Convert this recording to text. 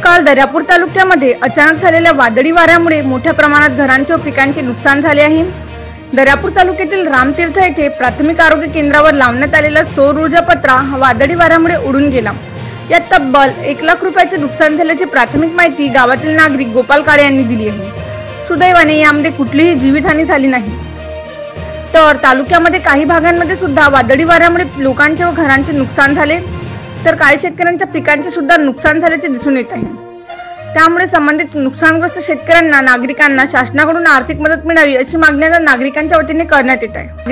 काल दर्यापूर तालुक्यामध्ये अचानक झालेल्या वादळी वाऱ्यामुळे मोठ्या प्रमाणात घरांचे व पिकांचे नुकसान झाले आहे। दर्यापूर तालुक्यातील रामतीर्थ येथे प्राथमिक आरोग्य केंद्रावर लावण्यात आलेला सौर ऊर्जा पत्रा वादळी वाऱ्यामुळे उडून गेला। यात तब्बल 1 लाख रुपयाचे नुकसान झाल्याची प्राथमिक माहिती गावातील नागरिक गोपाल काळे यांनी दिली आहे। सुदैवाने यामध्ये कुठलीही जीवितहानी झाली नाही। तर तालुक्यामध्ये काही भागांमध्ये सुद्धा वादळी वाऱ्यामुळे लोकांचे व घरांचे नुकसान झाले, तर काही शेतकऱ्यांच्या पिकांचे सुद्धा नुकसान झाल्याचे दिसून येत आहे। त्यामुळे संबंधित नुकसानग्रस्त शेतकऱ्यांना नागरिकांना शासनाकडून आर्थिक मदत मिळावी अशी मागणी नागरिकांच्या वतीने करण्यात येत आहे।